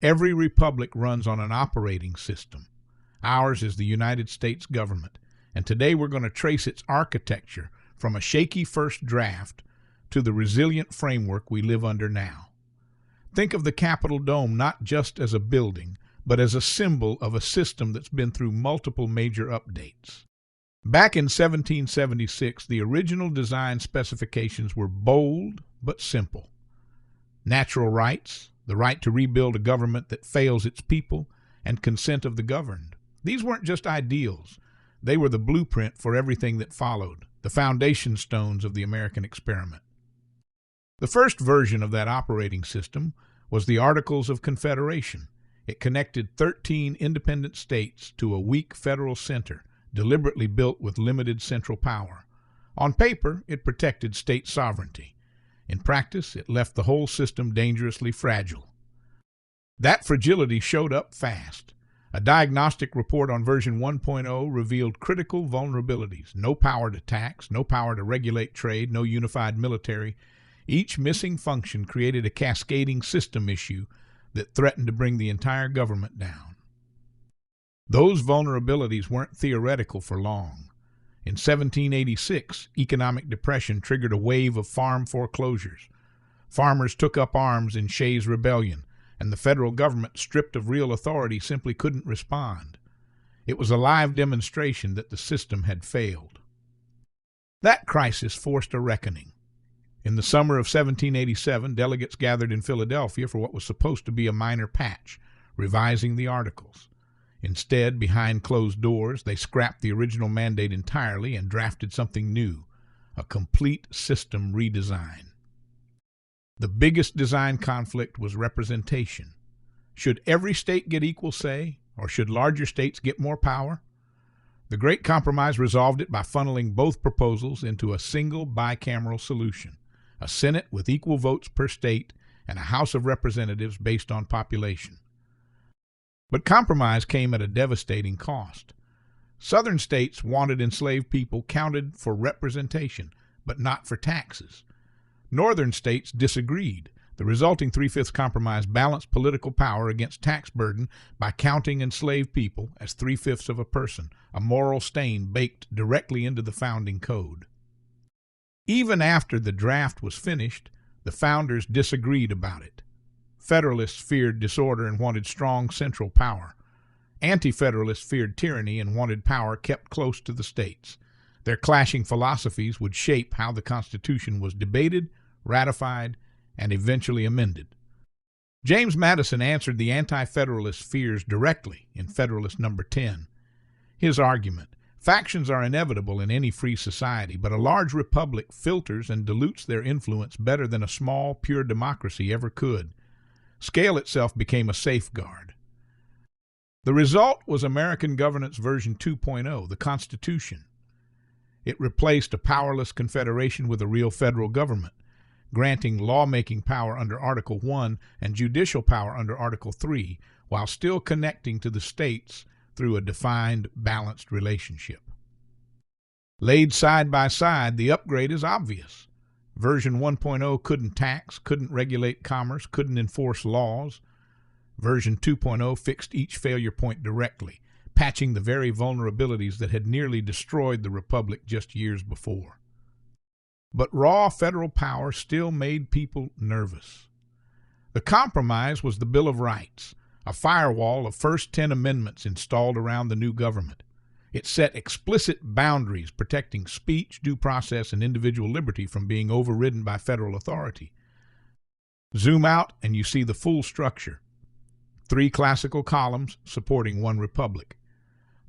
Every republic runs on an operating system. Ours is the United States government, and today we're going to trace its architecture from a shaky first draft to the resilient framework we live under now. Think of the Capitol Dome not just as a building, but as a symbol of a system that's been through multiple major updates. Back in 1776, the original design specifications were bold but simple. Natural rights, the right to rebuild a government that fails its people, and consent of the governed. These weren't just ideals. They were the blueprint for everything that followed, the foundation stones of the American experiment. The first version of that operating system was the Articles of Confederation. It connected 13 independent states to a weak federal center, deliberately built with limited central power. On paper, it protected state sovereignty. In practice, it left the whole system dangerously fragile. That fragility showed up fast. A diagnostic report on version 1.0 revealed critical vulnerabilities: no power to tax, no power to regulate trade, no unified military. Each missing function created a cascading system issue that threatened to bring the entire government down. Those vulnerabilities weren't theoretical for long. In 1786, economic depression triggered a wave of farm foreclosures. Farmers took up arms in Shays' Rebellion, and the federal government, stripped of real authority, simply couldn't respond. It was a live demonstration that the system had failed. That crisis forced a reckoning. In the summer of 1787, delegates gathered in Philadelphia for what was supposed to be a minor patch, revising the Articles. Instead, behind closed doors, they scrapped the original mandate entirely and drafted something new, a complete system redesign. The biggest design conflict was representation. Should every state get equal say, or should larger states get more power? The Great Compromise resolved it by funneling both proposals into a single bicameral solution: a Senate with equal votes per state and a House of Representatives based on population. But compromise came at a devastating cost. Southern states wanted enslaved people counted for representation, but not for taxes. Northern states disagreed. The resulting Three-Fifths Compromise balanced political power against tax burden by counting enslaved people as three-fifths of a person, a moral stain baked directly into the founding code. Even after the draft was finished, the founders disagreed about it. Federalists feared disorder and wanted strong central power. Anti-Federalists feared tyranny and wanted power kept close to the states. Their clashing philosophies would shape how the Constitution was debated, ratified, and eventually amended. James Madison answered the anti-Federalist fears directly in Federalist No. 10. His argument: factions are inevitable in any free society, but a large republic filters and dilutes their influence better than a small, pure democracy ever could. Scale itself became a safeguard. The result was American Governance version 2.0, the Constitution. It replaced a powerless confederation with a real federal government, granting lawmaking power under Article 1 and judicial power under Article 3, while still connecting to the states through a defined, balanced relationship. Laid side by side, the upgrade is obvious. Version 1.0 couldn't tax, couldn't regulate commerce, couldn't enforce laws. Version 2.0 fixed each failure point directly, patching the very vulnerabilities that had nearly destroyed the Republic just years before. But raw federal power still made people nervous. The compromise was the Bill of Rights, a firewall of first 10 amendments installed around the new government. It set explicit boundaries protecting speech, due process, and individual liberty from being overridden by federal authority. Zoom out and you see the full structure. 3 classical columns supporting one republic.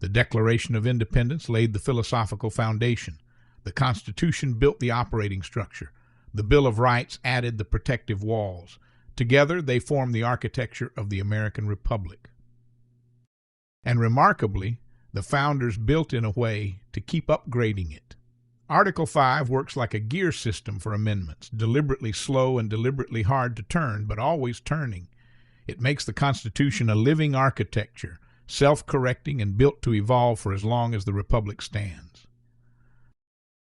The Declaration of Independence laid the philosophical foundation. The Constitution built the operating structure. The Bill of Rights added the protective walls. Together, they form the architecture of the American Republic. And remarkably, the founders built in a way to keep upgrading it. Article 5 works like a gear system for amendments, deliberately slow and deliberately hard to turn, but always turning. It makes the Constitution a living architecture, self-correcting and built to evolve for as long as the Republic stands.